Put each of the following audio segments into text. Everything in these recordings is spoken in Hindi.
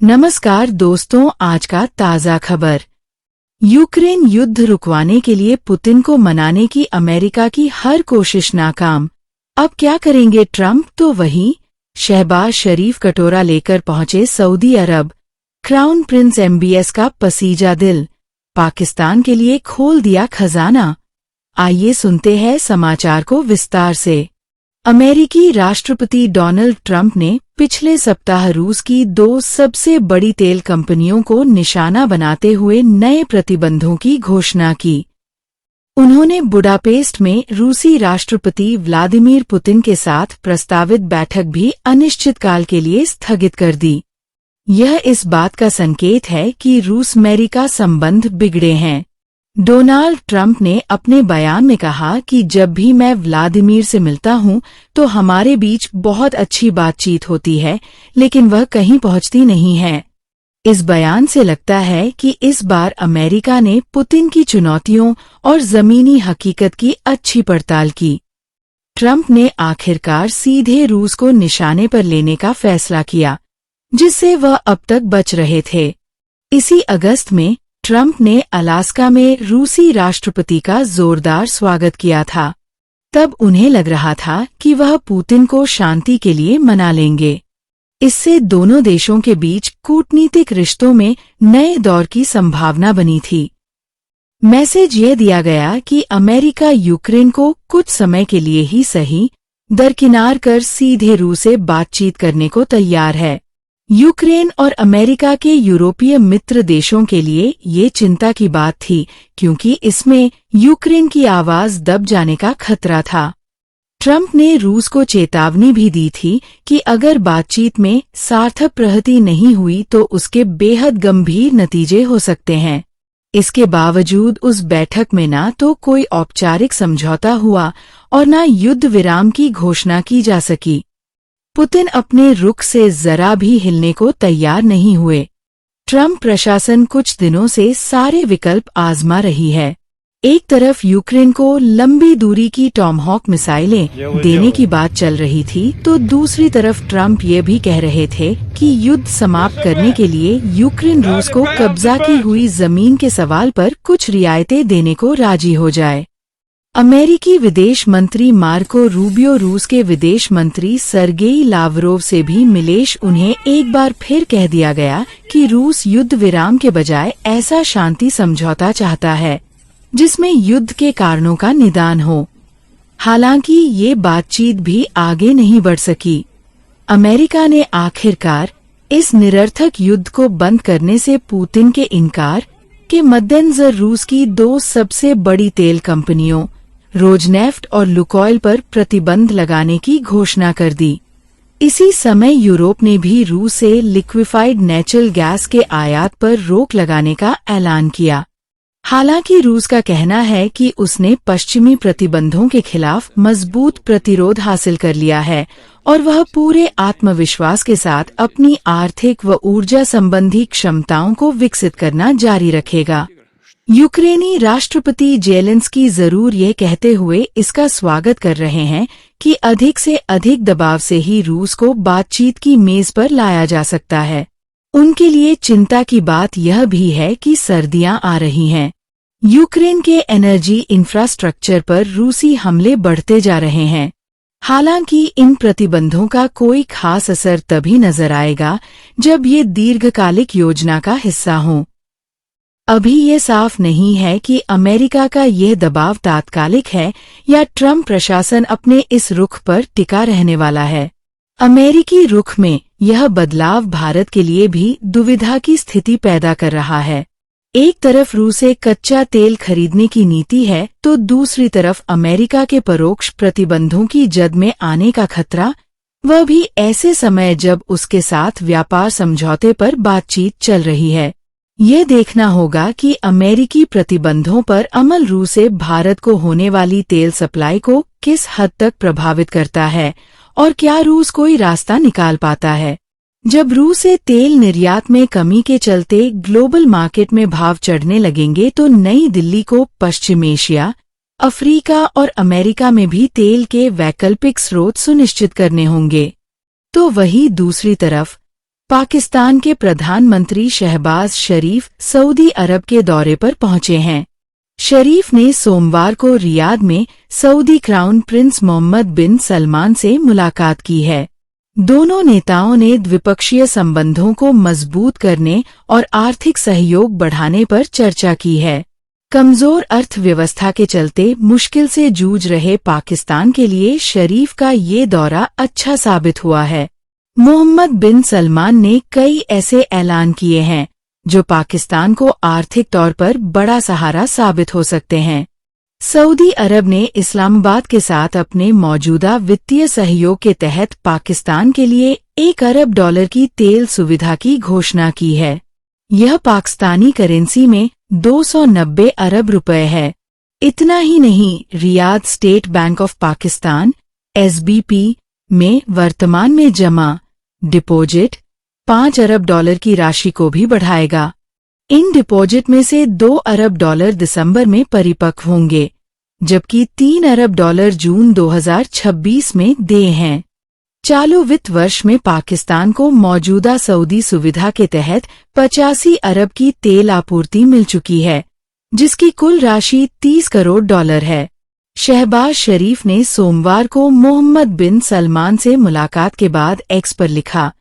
नमस्कार दोस्तों, आज का ताज़ा खबर। यूक्रेन युद्ध रुकवाने के लिए पुतिन को मनाने की अमेरिका की हर कोशिश नाकाम। अब क्या करेंगे ट्रंप? तो वही शहबाज शरीफ कटोरा लेकर पहुंचे सऊदी अरब। क्राउन प्रिंस MBS का पसीजा दिल, पाकिस्तान के लिए खोल दिया खजाना। आइए सुनते हैं समाचार को विस्तार से। अमेरिकी राष्ट्रपति डोनाल्ड ट्रंप ने पिछले सप्ताह रूस की 2 सबसे बड़ी तेल कंपनियों को निशाना बनाते हुए नए प्रतिबंधों की घोषणा की। उन्होंने बुडापेस्ट में रूसी राष्ट्रपति व्लादिमीर पुतिन के साथ प्रस्तावित बैठक भी अनिश्चितकाल के लिए स्थगित कर दी। यह इस बात का संकेत है कि रूस-अमेरिका संबंध बिगड़े हैं। डोनाल्ड ट्रंप ने अपने बयान में कहा कि जब भी मैं व्लादिमीर से मिलता हूं तो हमारे बीच बहुत अच्छी बातचीत होती है, लेकिन वह कहीं पहुंचती नहीं है। इस बयान से लगता है कि इस बार अमेरिका ने पुतिन की चुनौतियों और जमीनी हकीकत की अच्छी पड़ताल की। ट्रंप ने आखिरकार सीधे रूस को निशाने पर लेने का फैसला किया, जिससे वह अब तक बच रहे थे। इसी अगस्त में ट्रंप ने अलास्का में रूसी राष्ट्रपति का जोरदार स्वागत किया था। तब उन्हें लग रहा था कि वह पुतिन को शांति के लिए मना लेंगे। इससे दोनों देशों के बीच कूटनीतिक रिश्तों में नए दौर की संभावना बनी थी। मैसेज ये दिया गया कि अमेरिका यूक्रेन को कुछ समय के लिए ही सही दरकिनार कर सीधे रूस से बातचीत करने को तैयार है। यूक्रेन और अमेरिका के यूरोपीय मित्र देशों के लिए ये चिंता की बात थी, क्योंकि इसमें यूक्रेन की आवाज दब जाने का खतरा था। ट्रंप ने रूस को चेतावनी भी दी थी कि अगर बातचीत में सार्थक प्रगति नहीं हुई तो उसके बेहद गंभीर नतीजे हो सकते हैं। इसके बावजूद उस बैठक में न तो कोई औपचारिक समझौता हुआ और न युद्ध विराम की घोषणा की जा सकी। पुतिन अपने रुख से जरा भी हिलने को तैयार नहीं हुए। ट्रंप प्रशासन कुछ दिनों से सारे विकल्प आजमा रही है। एक तरफ यूक्रेन को लंबी दूरी की टॉमहॉक मिसाइलें देने की बात चल रही थी, तो दूसरी तरफ ट्रंप ये भी कह रहे थे कि युद्ध समाप्त करने के लिए यूक्रेन रूस को कब्जा की हुई जमीन के सवाल पर कुछ रियायतें देने को राजी हो जाए। अमेरिकी विदेश मंत्री मार्को रूबियो रूस के विदेश मंत्री सर्गेई लावरोव से भी मिलेश उन्हें एक बार फिर कह दिया गया कि रूस युद्ध विराम के बजाय ऐसा शांति समझौता चाहता है जिसमें युद्ध के कारणों का निदान हो। हालांकि ये बातचीत भी आगे नहीं बढ़ सकी। अमेरिका ने आखिरकार इस निरर्थक युद्ध को बंद करने से पुतिन के इनकार के मद्देनजर रूस की 2 सबसे बड़ी तेल कंपनियों रोजनेफ्ट और लुकोइल पर प्रतिबंध लगाने की घोषणा कर दी। इसी समय यूरोप ने भी रूस से लिक्विफाइड नेचुरल गैस के आयात पर रोक लगाने का ऐलान किया। हालांकि रूस का कहना है कि उसने पश्चिमी प्रतिबंधों के खिलाफ मजबूत प्रतिरोध हासिल कर लिया है और वह पूरे आत्मविश्वास के साथ अपनी आर्थिक व ऊर्जा संबंधी क्षमताओं को विकसित करना जारी रखेगा। यूक्रेनी राष्ट्रपति जेलेंस्की जरूर ये कहते हुए इसका स्वागत कर रहे हैं कि अधिक से अधिक दबाव से ही रूस को बातचीत की मेज पर लाया जा सकता है। उनके लिए चिंता की बात यह भी है कि सर्दियां आ रही हैं। यूक्रेन के एनर्जी इंफ्रास्ट्रक्चर पर रूसी हमले बढ़ते जा रहे हैं। हालांकि इन प्रतिबंधों का कोई खास असर तभी नजर आएगा जब ये दीर्घकालिक योजना का हिस्सा हों। अभी ये साफ नहीं है कि अमेरिका का यह दबाव तात्कालिक है या ट्रंप प्रशासन अपने इस रुख पर टिका रहने वाला है। अमेरिकी रुख में यह बदलाव भारत के लिए भी दुविधा की स्थिति पैदा कर रहा है। एक तरफ रूस से कच्चा तेल खरीदने की नीति है, तो दूसरी तरफ अमेरिका के परोक्ष प्रतिबंधों की जद में आने का खतरा, वह भी ऐसे समय जब उसके साथ व्यापार समझौते पर बातचीत चल रही है। ये देखना होगा कि अमेरिकी प्रतिबंधों पर अमल रूस से भारत को होने वाली तेल सप्लाई को किस हद तक प्रभावित करता है और क्या रूस कोई रास्ता निकाल पाता है। जब रूस से तेल निर्यात में कमी के चलते ग्लोबल मार्केट में भाव चढ़ने लगेंगे तो नई दिल्ली को पश्चिम एशिया, अफ्रीका और अमेरिका में भी तेल के वैकल्पिक स्रोत सुनिश्चित करने होंगे। तो वही दूसरी तरफ पाकिस्तान के प्रधानमंत्री शहबाज शरीफ सऊदी अरब के दौरे पर पहुंचे हैं। शरीफ ने सोमवार को रियाद में सऊदी क्राउन प्रिंस मोहम्मद बिन सलमान से मुलाकात की है। दोनों नेताओं ने द्विपक्षीय संबंधों को मजबूत करने और आर्थिक सहयोग बढ़ाने पर चर्चा की है। कमजोर अर्थव्यवस्था के चलते मुश्किल से जूझ रहे पाकिस्तान के लिए शरीफ का ये दौरा अच्छा साबित हुआ है। मोहम्मद बिन सलमान ने कई ऐसे ऐलान किए हैं जो पाकिस्तान को आर्थिक तौर पर बड़ा सहारा साबित हो सकते हैं। सऊदी अरब ने इस्लामाबाद के साथ अपने मौजूदा वित्तीय सहयोग के तहत पाकिस्तान के लिए $1 अरब की तेल सुविधा की घोषणा की है। यह पाकिस्तानी करेंसी में 290 अरब रुपए है। इतना ही नहीं, Riyadh state bank of Pakistan (SBP) में वर्तमान में जमा डिपॉजिट $5 अरब की राशि को भी बढ़ाएगा। इन डिपॉजिट में से $2 अरब दिसंबर में परिपक्व होंगे, जबकि $3 अरब जून 2026 में देय हैं। चालू वित्त वर्ष में पाकिस्तान को मौजूदा सऊदी सुविधा के तहत 85 अरब की तेल आपूर्ति मिल चुकी है, जिसकी कुल राशि $30 करोड़ है। शहबाज शरीफ ने सोमवार को मोहम्मद बिन सलमान से मुलाकात के बाद एक्स पर लिखा,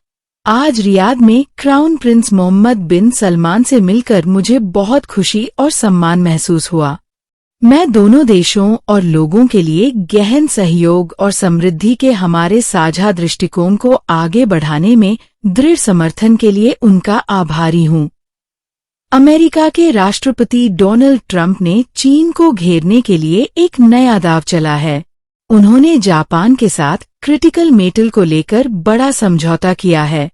आज रियाद में क्राउन प्रिंस मोहम्मद बिन सलमान से मिलकर मुझे बहुत खुशी और सम्मान महसूस हुआ। मैं दोनों देशों और लोगों के लिए गहन सहयोग और समृद्धि के हमारे साझा दृष्टिकोण को आगे बढ़ाने में दृढ़ समर्थन के लिए उनका आभारी हूं। अमेरिका के राष्ट्रपति डोनाल्ड ट्रंप ने चीन को घेरने के लिए एक नया दांव चला है। उन्होंने जापान के साथ क्रिटिकल मेटल को लेकर बड़ा समझौता किया है।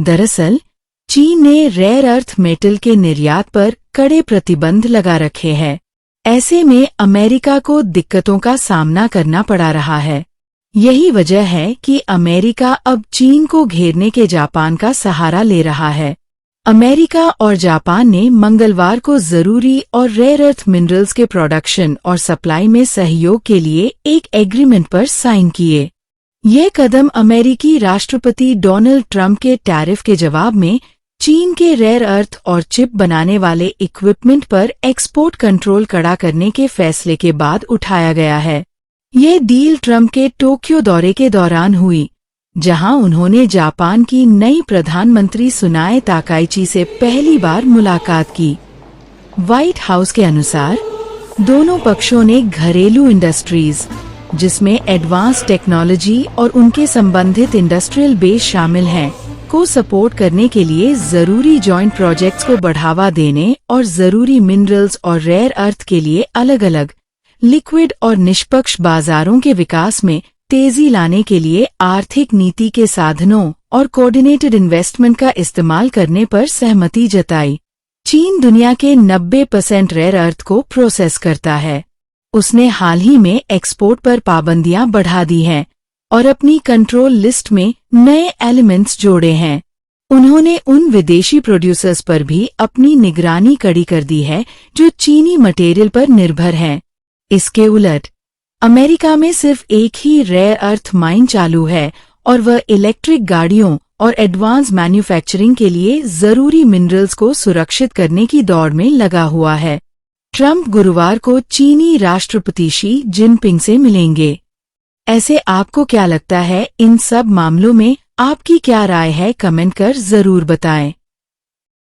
दरअसल, चीन ने रेयर अर्थ मेटल के निर्यात पर कड़े प्रतिबंध लगा रखे हैं। ऐसे में अमेरिका को दिक्कतों का सामना करना पड़ा रहा है। यही वजह है कि अमेरिका अब चीन को घेरने के जापान का सहारा ले रहा है। अमेरिका और जापान ने मंगलवार को जरूरी और रेयर अर्थ मिनरल्स के प्रोडक्शन और सप्लाई में सहयोग के लिए एक एग्रीमेंट पर साइन किए। यह कदम अमेरिकी राष्ट्रपति डोनाल्ड ट्रंप के टैरिफ के जवाब में चीन के रेयर अर्थ और चिप बनाने वाले इक्विपमेंट पर एक्सपोर्ट कंट्रोल कड़ा करने के फैसले के बाद उठाया गया है। यह डील ट्रंप के टोक्यो दौरे के दौरान हुई, जहां उन्होंने जापान की नई प्रधानमंत्री सुनाए ताकाइची से पहली बार मुलाकात की। व्हाइट हाउस के अनुसार दोनों पक्षों ने घरेलू इंडस्ट्रीज, जिसमें एडवांस टेक्नोलॉजी और उनके संबंधित इंडस्ट्रियल बेस शामिल हैं, को सपोर्ट करने के लिए जरूरी जॉइंट प्रोजेक्ट्स को बढ़ावा देने और जरूरी मिनरल्स और रेयर अर्थ के लिए अलग अलग लिक्विड और निष्पक्ष बाजारों के विकास में तेजी लाने के लिए आर्थिक नीति के साधनों और कोऑर्डिनेटेड इन्वेस्टमेंट का इस्तेमाल करने पर सहमति जताई। चीन दुनिया के 90% रेयर अर्थ को प्रोसेस करता है। उसने हाल ही में एक्सपोर्ट पर पाबंदियां बढ़ा दी हैं और अपनी कंट्रोल लिस्ट में नए एलिमेंट्स जोड़े हैं। उन्होंने उन विदेशी प्रोड्यूसर्स पर भी अपनी निगरानी कड़ी कर दी है जो चीनी मटेरियल पर निर्भर हैं। इसके उलट अमेरिका में सिर्फ एक ही रेयर अर्थ माइन चालू है और वह इलेक्ट्रिक गाड़ियों और एडवांस मैन्युफैक्चरिंग के लिए जरूरी मिनरल्स को सुरक्षित करने की दौड़ में लगा हुआ है। ट्रंप गुरुवार को चीनी राष्ट्रपति शी जिनपिंग से मिलेंगे। ऐसे आपको क्या लगता है इन सब मामलों में? आपकी क्या राय है? कमेंट कर जरूर बताएं।